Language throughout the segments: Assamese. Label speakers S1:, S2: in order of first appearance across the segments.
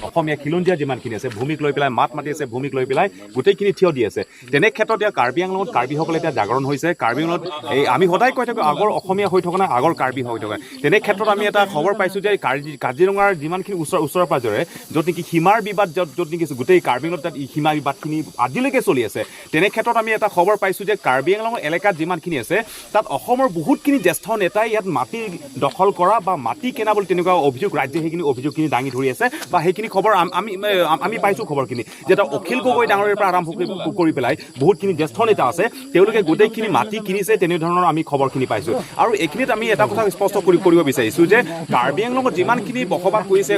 S1: অসমীয়া খিলঞ্জীয়া যিমানখিনি আছে ভূমিক লৈ পেলাই মাত মাতি আছে, ভূমিক লৈ পেলাই গোটেইখিনি থিয় দি আছে। তেনে ক্ষেত্ৰত এতিয়া কাৰ্বি আংলঙত কাৰ্বিসকলে এতিয়া জাগৰণ হৈছে। কাৰ্বি আংলঙত এই আমি সদায় কৈ থাকোঁ আগৰ অসমীয়া হৈ থকা নাই, আগৰ কাৰ্বি হৈ থকা। তেনে ক্ষেত্ৰত আমি এটা খবৰ পাইছোঁ যে কাজিৰঙাৰ যিমানখিনি ওচৰে পাজৰে য'ত নেকি সীমাৰ বিবাদ, য'ত নেকি গোটেই কাৰ্বি আংলঙত তাত সীমা বিবাদখিনি আজিলৈকে চলি আছে। তেনে ক্ষেত্ৰত আমি এটা খবৰ পাইছোঁ যে কাৰ্বি আংলঙৰ এলেকাত যিমানখিনি আছে তাত অসমৰ বহুতখিনি জ্যেষ্ঠ নেতাই ইয়াত মাটি দখল কৰা বা মাটি কিনা বুলি তেনেকুৱা অভিযোগ ৰাজ্যে সেইখিনি অভিযোগখিনি দাঙি ধৰি আছে বা সেইখিনি খবৰ আমি পাইছোঁ খবৰখিনি যে এটা অখিল গগৈ ডাঙৰীয়াৰ পৰা আৰম্ভ কৰি পেলাই বহুতখিনি জ্যেষ্ঠ নেতা আছে, তেওঁলোকে গোটেইখিনি মাটি কিনিছে, তেনেধৰণৰ আমি খবৰখিনি পাইছোঁ। আৰু এইখিনিত আমি এটা কথা স্পষ্ট কৰিব বিচাৰিছোঁ যে কাৰ্বি আংলঙত যিমানখিনি বসবাস কৰিছে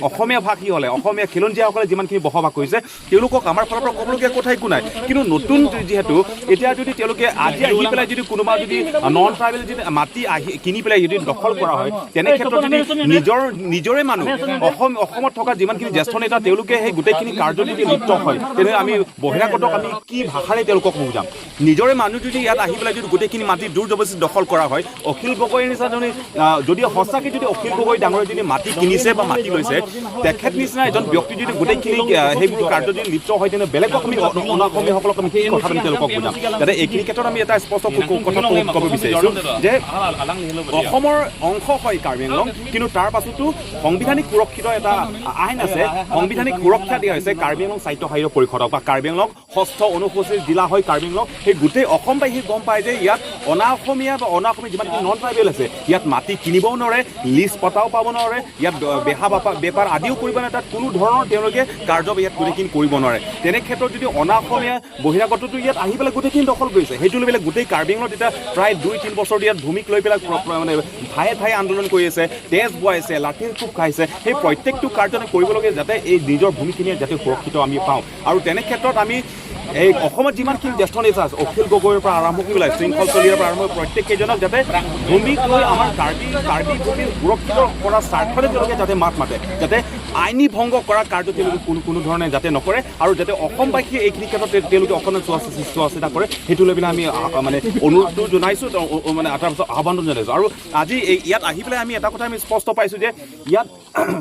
S1: অসমীয়া ভাষীসকলে, অসমীয়া খিলঞ্জীয়াসকলে যিমানখিনি বসবাস কৰিছে তেওঁলোকক আমাৰ ফালৰ পৰা ক'বলগীয়া কথা একো নাই। কিন্তু নতুন যিহেতু এতিয়া যদি তেওঁলোকে আজি আহি পেলাই যদি কোনোবা যদি নন ট্ৰাইবেল যদি মাটি কিনি পেলাই যদি দখল কৰা হয়, তেনে ক্ষেত্ৰত যদি নিজৰে মানুহ অসমত থকা যিমানখিনি জ্যেষ্ঠ নেতা তেওঁলোকে সেই গোটেইখিনি কাৰ্য যদি লিপ্ত হয়, তেনেহ'লে আমি বহিৰাগতক আমি কি ভাষাৰে তেওঁলোকক বুজাম? নিজৰে মানুহ যদি ইয়াত আহি পেলাই যদি গোটেইখিনি মাটি জোৰ জবৰদস্তি দখল কৰা হয়, অখিল গগৈৰ নিচিনা যদি সঁচাকৈ যদি অখিল গগৈ ডাঙৰে যদি মাটি কিনিছে বা মাটি লৈছে, তেখেত নিচিনা এজন ব্যক্তি যদি গোটেইখিনি সেই কাৰ্য যদি লিপ্ত হয়, তেনে বেলেগক আমি অনাঅসমীয়াসকলক আমি কি কথা তেওঁলোকক বুজাম? যাতে এইখিনি ক্ষেত্ৰত আমি এটা স্পষ্ট কথা ক'ব বিচাৰিছোঁ যে অসমৰ অংশ হয় কাৰ্বি আংলং, কিন্তু তাৰ পাছতো সাংবিধানিক সুৰক্ষিত এটা আইন আছে, সাংবিধানিক সুৰক্ষা দিয়া হৈছে কাৰ্বি আংলং সাহিত্য পৰিষদক বা কাৰ্বি আংলং 6ষ্ঠ অনুসূচিত জিলা হয় কাৰ্বি আংলং। সেই গোটেই অসমবাসী গম পায় যে ইয়াত অনাঅসমীয়া বা অনাঅসমীয়া যিমানখিনি নন ট্ৰাইবেল আছে ইয়াত মাটি কিনিবও নোৱাৰে, লিজ পটাও পাব নোৱাৰে, ইয়াত বেপাৰ আদিও কৰিব নোৱাৰে, তাত কোনো ধৰণৰ তেওঁলোকে কাৰ্য ইয়াত গোটেইখিনি কৰিব নোৱাৰে। তেনে ক্ষেত্ৰত যদি অনাঅসমীয়া বহিৰাগতটো ইয়াত আহি পেলাই গোটেইখিনি দখল কৰিছে, সেইটো লৈ পেলাই গোটেই কাৰ্বি আংলঙত এতিয়া প্ৰায় 2-3 বছৰ ইয়াত ভূমিক লৈ পেলাই মানে ঠায়ে আন্দোলন কৰি আছে, তেজ বোৱাইছে, লাঠিৰ কোব খাইছে। সেই প্ৰত্যেকটো কাৰ্যনে কৰিবলগীয়া যাতে এই নিজৰ ভূমিখিনি যাতে সুৰক্ষিত আমি পাওঁ। আৰু তেনে ক্ষেত্ৰত আমি এই অসমত যিমানখিনি জ্যেষ্ঠ নেতা আছে অখিল গগৈৰ পৰা আৰম্ভ কৰি পেলাই শৃংখল চলিয়াৰ পৰা আৰম্ভ কৰি প্ৰত্যেককেইজনক যাতে ভূমিক লৈ আমাৰ কাৰ্বি ভূমি সুৰক্ষিত কৰাৰ স্বাৰ্থতে তেওঁলোকে যাতে মাত মাতে, যাতে আইনী ভংগ কৰাৰ কাৰ্য তেওঁলোকে কোনো ধৰণে যাতে নকৰে, আৰু যাতে অসমবাসীয়ে এইখিনি ক্ষেত্ৰত তেওঁলোকে অসমত চোৱা চিতা কৰে, সেইটো লৈ পেলাই আমি মানে অনুৰোধটো জনাইছোঁ, মানে তাৰপিছত আহ্বান জনাইছোঁ। আৰু আজি ইয়াত আহি পেলাই আমি এটা কথা আমি স্পষ্ট পাইছোঁ যে ইয়াত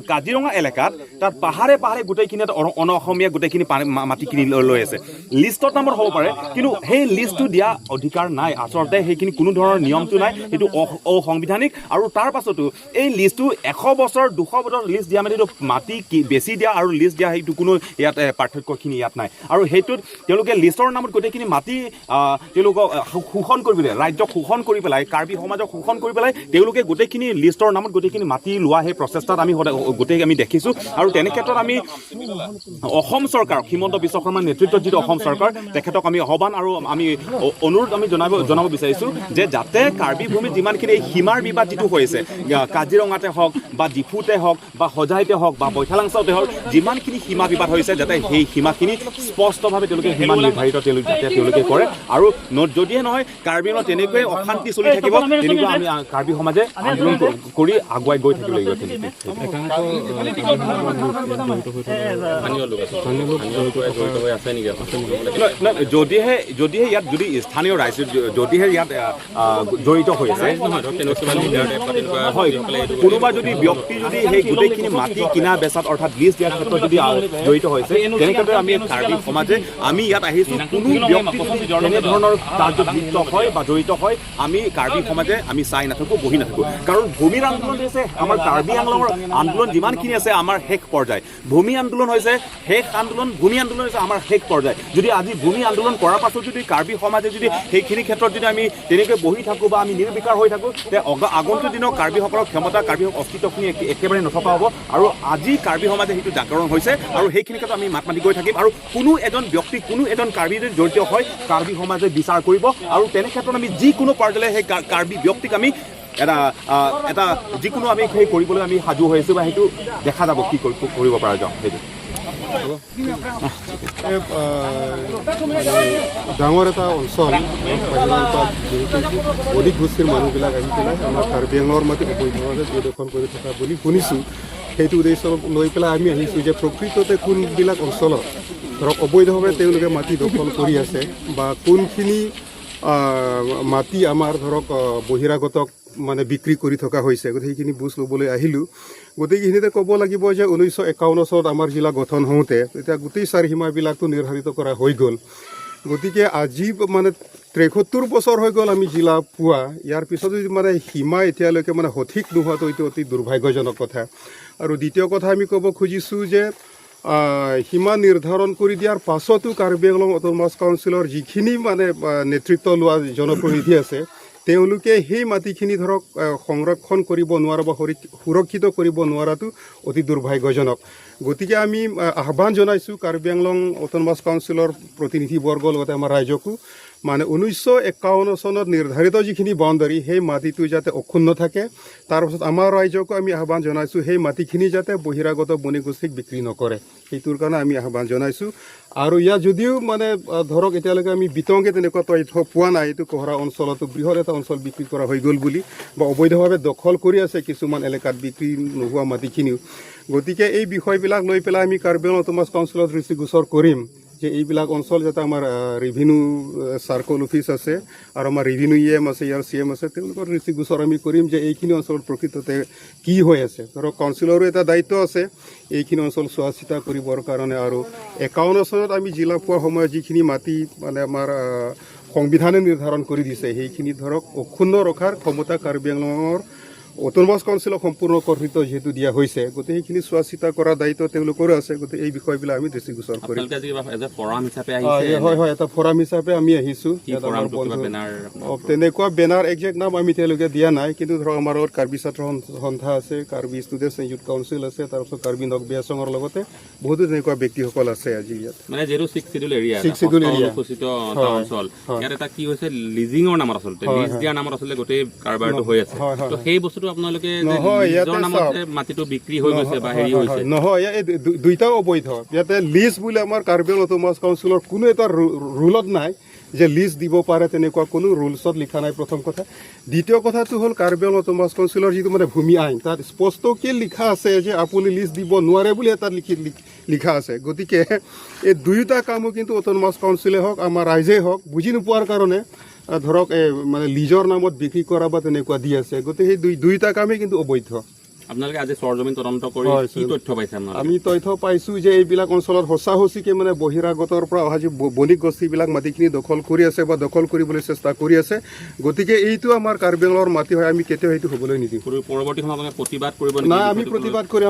S1: কাজিৰঙা এলেকাত তাত পাহাৰে গোটেইখিনি অসমীয়া গোটেইখিনি মাটি কিনি লৈ আছে। লিষ্টৰ নামত হ'ব পাৰে, কিন্তু সেই লিষ্টটো দিয়া অধিকাৰ নাই, আচলতে সেইখিনি কোনো ধৰণৰ নিয়মটো নাই, সেইটো অসাংবিধানিক। আৰু তাৰ পাছতো এই লিষ্টটো 100 বছৰ 200 বছৰ লিষ্ট দিয়া মানে মাটি বেছি দিয়া আৰু লিষ্ট দিয়া সেইটো কোনো ইয়াত পাৰ্থক্যখিনি ইয়াত নাই। আৰু সেইটোত তেওঁলোকে লিষ্টৰ নামত গোটেইখিনি মাটি তেওঁলোকক শোষণ কৰি পেলাই, ৰাজ্যক শোষণ কৰি পেলাই, কাৰ্বি সমাজক শোষণ কৰি পেলাই তেওঁলোকে গোটেইখিনি লিষ্টৰ নামত গোটেইখিনি মাটি লোৱা সেই প্ৰচেষ্টাত আমি আমি দেখিছোঁ। আৰু তেনে ক্ষেত্ৰত আমি অসম চৰকাৰ হিমন্ত বিশ্ব শৰ্মাৰ নেতৃত্বত যিটো অসম চৰকাৰ তেখেতক আমি আহ্বান আৰু আমি অনুৰোধ আমি জনাব বিচাৰিছোঁ যে যাতে কাৰ্বি ভূমিত যিমানখিনি সীমাৰ বিবাদ যিটো হৈছে, কাজিৰঙাতে হওক বা ডিফুতে হওক বা হোজাইতে হওক বা বৈঠালাংচাতে হওক, যিমানখিনি সীমা বিবাদ হৈছে যাতে সেই সীমাখিনি স্পষ্টভাৱে তেওঁলোকে সীমা নিৰ্ধাৰিত তেওঁলোকে কৰে। আৰু যদিহে নহয় কাৰ্বি আংলঙত তেনেকৈয়ে অশান্তি চলি থাকিব, তেনেকৈ আমি কাৰ্বি সমাজে আন্দোলন কৰি আগুৱাই গৈ থাকিব লাগিব। যদিহে ইয়াত যদি স্থানীয় ৰাইজ যদিহে ইয়াত জড়িত হৈ আছে, হয়, কোনোবা যদি ব্যক্তি যদি সেই গোটেইখিনি মাটি কিনা বেচাত অৰ্থাৎ লিজ দিয়াৰ ক্ষেত্ৰত যদি জড়িত হৈছে, তেনেক্ষেত্ৰত আমি কাৰ্বি সমাজে আমি ইয়াত আহিছোঁ, কোনো ব্যক্তি যদি তেনেধৰণৰ কাৰ্যত লিপ্ত হয় বা জড়িত হয়, আমি কাৰ্বি সমাজে আমি চাই নাথাকোঁ, বহি নাথাকোঁ। কাৰণ ভূমিৰ আন্দোলন হৈছে আমাৰ কাৰ্বি আংলঙৰ আন্দোলন যিমানখিনি আছে আমাৰ শেষ পৰ্যায়। ভূমি আন্দোলন হৈছে ভূমি আন্দোলন হৈছে আমাৰ শেষ পৰ্যায়। যদি আজি ভূমি আন্দোলন কৰাৰ পাছত যদি কাৰ্বি সমাজে যদি সেইখিনি ক্ষেত্ৰত যদি আমি তেনেকৈ বহি থাকোঁ বা আমি নিৰ্বিকাৰ হৈ থাকোঁ, তে আগন্তুক দিনৰ কাৰ্বিসকলৰ ক্ষমতা, কাৰ্বিসকলৰ অস্তিত্বখিনি একেবাৰে নথকা হ'ব। আৰু আজি কাৰ্বি সমাজে সেইটো জাগৰণ হৈছে আৰু সেইখিনি ক্ষেত্ৰত আমি মাত মাতি গৈ থাকিম। আৰু কোনো এজন ব্যক্তি, কোনো এজন কাৰ্বি যদি জড়িত হয়, কাৰ্বি সমাজে বিচাৰ কৰিব। আৰু তেনে ক্ষেত্ৰত আমি যিকোনো পৰ্যায়লৈ সেই কাৰ্বি ব্যক্তিক আমি এটা যিকোনো আমি সেই কৰিবলৈ আমি সাজু হৈ আছোঁ বা সেইটো দেখা যাব কি কৰিব পৰা যাওঁ। সেইটো
S2: ডাঙৰ এটা অঞ্চল, অধিক গোষ্ঠীৰ মানুহবিলাক আহি পেলাই আমাৰ কাৰ্বি আংলঙৰ মাটি অবৈধভাৱে প্ৰদৰ্শন কৰি থকা বুলি শুনিছোঁ। সেইটো উদ্দেশ্য লৈ পেলাই আমি আহিছোঁ যে প্ৰকৃততে কোনবিলাক অঞ্চলত ধৰক অবৈধভাৱে তেওঁলোকে মাটি দখল কৰি আছে বা কোনখিনি মাটি আমাৰ ধৰক বহিৰাগতক মানে বিক্ৰী কৰি থকা হৈছে গতিকে সেইখিনি বুজ ল'বলৈ আহিলোঁ গোটেইখিনিতে ক'ব লাগিব যে 1951 চনত আমাৰ জিলা গঠন হওঁতে তেতিয়া গোটেই চাৰিসীমাবিলাকতো নিৰ্ধাৰিত কৰা হৈ গ'ল গতিকে আজি মানে 73 বছৰ হৈ গ'ল আমি জিলা পোৱা ইয়াৰ পিছত যদি মানে সীমা এতিয়ালৈকে মানে সঠিক নোহোৱাটো এইটো অতি দুৰ্ভাগ্যজনক কথা আৰু দ্বিতীয় কথা আমি ক'ব খুজিছোঁ যে সীমা নিৰ্ধাৰণ কৰি দিয়াৰ পাছতো কাৰ্বি আংলং অট'নমাছ কাউন্সিলৰ যিখিনি মানে নেতৃত্ব লোৱা জনপ্ৰতিনিধি আছে তেওঁলোকে সেই মাটিখিনি ধৰক সংৰক্ষণ কৰিব নোৱাৰা বা সুৰক্ষিত কৰিব নোৱাৰাটো অতি দুৰ্ভাগ্যজনক গতিকে আমি আহ্বান জনাইছোঁ কাৰ্বি আংলং অট'নমাছ কাউন্সিলৰ প্ৰতিনিধিবৰ্গৰ লগতে আমাৰ ৰাইজকো মানে 1951 চনত নিৰ্ধাৰিত যিখিনি বাউণ্ডাৰী সেই মাটিটো যাতে অক্ষুণ্ণ থাকে তাৰপাছত আমাৰ ৰাইজকো আমি আহ্বান জনাইছোঁ সেই মাটিখিনি যাতে বহিৰাগত বণিগোষ্ঠীক বিক্ৰী নকৰে সেইটোৰ কাৰণে আমি আহ্বান জনাইছোঁ আৰু ইয়াত যদিও মানে ধৰক এতিয়ালৈকে আমি বিতংকে তেনেকুৱা তথ্য পোৱা নাই এইটো কহৰা অঞ্চলতো বৃহৎ এটা অঞ্চল বিক্ৰী কৰা হৈ গ'ল বুলি বা অবৈধভাৱে দখল কৰি আছে কিছুমান এলেকাত বিক্ৰী নোহোৱা মাটিখিনিও গতিকে এই বিষয়বিলাক লৈ পেলাই আমি কাৰ্বি আংলং অট'নমাছ কাউন্সিলত দৃষ্টিগোচৰ কৰিম যে এইবিলাক অঞ্চল যাতে আমাৰ ৰেভিনিউ চাৰ্কল অফিচ আছে আৰু আমাৰ ৰেভিনিউ EM আছে ইয়াৰ CM আছে তেওঁলোকৰ দৃষ্টিগোচৰ আমি কৰিম যে এইখিনি অঞ্চলত প্ৰকৃততে কি হৈ আছে ধৰক কাউন্সিলৰো এটা দায়িত্ব আছে এইখিনি অঞ্চল চোৱা চিতা কৰিবৰ কাৰণে আৰু 51 চনত আমি জিলা পোৱাৰ সময়ত যিখিনি মাটি মানে আমাৰ সংবিধানে নিৰ্ধাৰণ কৰি দিছে সেইখিনি ধৰক অক্ষুণ্ণ ৰখাৰ ক্ষমতা কাৰ্বি আংলঙৰ অট'নমাছ কাউন্সিলক সম্পূৰ্ণ কৰ্তৃত্ব যিহেতু দিয়া হৈছে গতিকে সেইখিনি চোৱা চিতা কৰাৰ দায়িত্ব তেওঁলোকৰো আছে গতিকে এই বিষয়বিলাক আমি দৃষ্টিগোচৰ কৰিম হয় হয় এটা ফৰাম হিচাপে আমি আহিছোঁ তেনেকুৱা বেনাৰ একজেক্ট নাম আমি তেওঁলোকে দিয়া নাই কিন্তু ধৰক আমাৰ লগত কাৰ্বি ছাত্ৰ সন্থা আছে কাৰ্বি ষ্টুডেণ্টছ ইউথ কাউন্সিল আছে তাৰপিছত কাৰ্বি নকবি আছঙৰ লগতে বহুতো তেনেকুৱা ব্যক্তিসকল আছে আজি ইয়াত
S3: মানে যেটো 6 শিডিউল এৰিয়া অনুসূচিত অঞ্চল ইয়াত এটা কি হৈছে লিজিঙৰ নামত আচলতে লিজ দিয়াৰ নামত আচলতে গোটেই কাৰবাৰটো হৈ আছে তো সেই বস্তুটো আপোনালোকে লিজৰ নামত মাটিটো বিক্ৰী হৈ গৈছে বা হেৰি হৈছে
S2: নহয় এই দুইটাও অবৈধ ইয়াতে লিজ বুলি আমাৰ কাৰ্বি আংলং অট'নমাছ কাউন্সিলৰ কোনো এটা ৰুলত নাই যে লিজ দিব পাৰে তেনেকুৱা কোনো ৰুলছত লিখা নাই প্ৰথম কথা দ্বিতীয় কথাটো হ'ল কাৰ্বি আংলং অট'নমাছ কাউন্সিলৰ যিটো মানে ভূমি আইন তাত স্পষ্টকৈ লিখা আছে যে আপুনি লিজ দিব নোৱাৰে বুলি এটা লিখা আছে গতিকে এই দুয়োটা কামো কিন্তু অট'নমাছ কাউন্সিলে হওক আমাৰ ৰাইজেই হওক বুজি নোপোৱাৰ কাৰণে ধৰক মানে লিজৰ নামত বিক্ৰী কৰা বা তেনেকুৱা দি আছে গতিকে সেই দুইটা কামেই কিন্তু অবৈধ
S3: আপোনালোকে আজি সৰজমিন তদন্ত কৰি কি তথ্য পাইছে
S2: আমি তথ্য পাইছোঁ যে এইবিলাক অঞ্চলত সঁচাসঁচিকৈ মানে বহিৰাগতৰ পৰা অহা যি বণিক গোষ্ঠীবিলাক মাটিখিনি দখল কৰি আছে বা দখল কৰিবলৈ চেষ্টা কৰি আছে গতিকে এইটো আমাৰ কাৰ্বি আংলঙৰ মাটি হয় আমি কেতিয়াও সেইটো হ'বলৈ নিদিওঁ
S3: পৰৱৰ্তী সময়ত প্ৰতিবাদ কৰিব
S2: নাই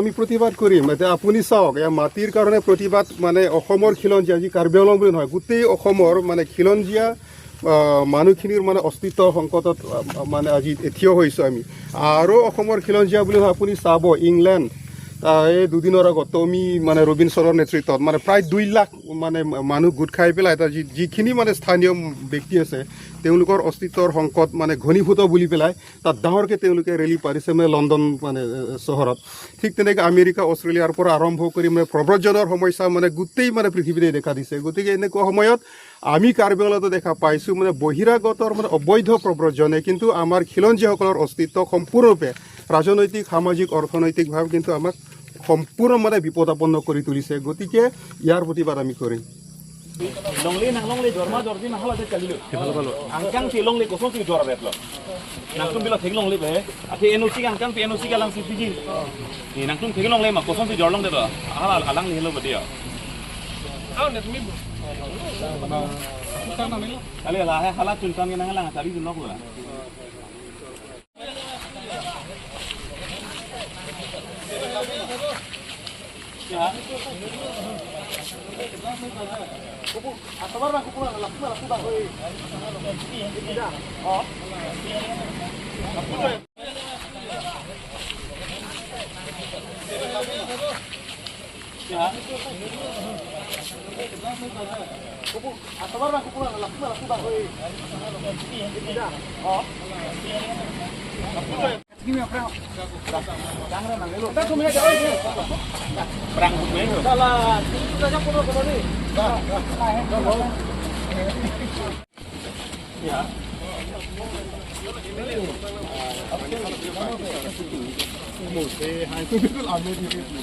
S2: আমি প্ৰতিবাদ কৰিম এতিয়া আপুনি চাওক এয়া মাটিৰ কাৰণে প্ৰতিবাদ মানে অসমৰ খিলঞ্জীয়া যি কাৰ্বি আংলং বুলি নহয় গোটেই অসমৰ মানে খিলঞ্জীয়া মানুহখিনিৰ মানে অস্তিত্বৰ সংকটত মানে আজি থিয় হৈছোঁ আমি আৰু অসমৰ খিলঞ্জীয়া বুলি আপুনি চাব ইংলেণ্ড এই দুদিনৰ আগত টমি মানে ৰবিনছনৰ নেতৃত্বত মানে প্ৰায় 2 লাখ মানে মানুহ গোট খাই পেলাই এটা যিখিনি মানে স্থানীয় ব্যক্তি আছে তেওঁলোকৰ অস্তিত্বৰ সংকট মানে ঘনীভূত বুলি পেলাই তাত ডাঙৰকৈ তেওঁলোকে ৰেলী পাৰিছে মানে লণ্ডন মানে চহৰত ঠিক তেনেকৈ আমেৰিকা অষ্ট্ৰেলিয়াৰ পৰা আৰম্ভ কৰি মানে প্ৰব্ৰজনৰ সমস্যা মানে গোটেই মানে পৃথিৱীতে দেখা দিছে গতিকে এনেকুৱা সময়ত আমি কাৰ্বি আংলঙতো দেখা পাইছোঁ মানে বহিৰাগতৰ মানে অবৈধ প্ৰব্ৰজনে কিন্তু আমাৰ খিলঞ্জীয়াসকলৰ অস্তিত্ব সম্পূৰ্ণৰূপে ৰাজনৈতিক সামাজিক অৰ্থনৈতিকভাৱে কিন্তু আমাক সম্পূৰ্ণ মানে বিপদাপন্ন কৰি তুলিছে গতিকে ইয়াৰ প্ৰতিবাদ আমি কৰিম
S4: longle nang longle dorma dordi na hala de kalilo angkang ti longle ko sonti dor betlo nang tum bila thek longle be ati enosi angkang ti enosi kalang sipiji ni nang tum thek longle ma ko sonti jor long de ba hala alang ni helo bedia aw net mi ale la hala chuntan ni nang lang tari du nok la ya ahavar aku pulang laku dah oi tidak oh ya ahavar aku pulang laku dah oi tidak oh Gini apa? Jangan nang lu. Kita cuma jauh ini. Perang hukum. Salah. Kita jangan perlu ni. Ya. Mesti, itu betul ambil di sini.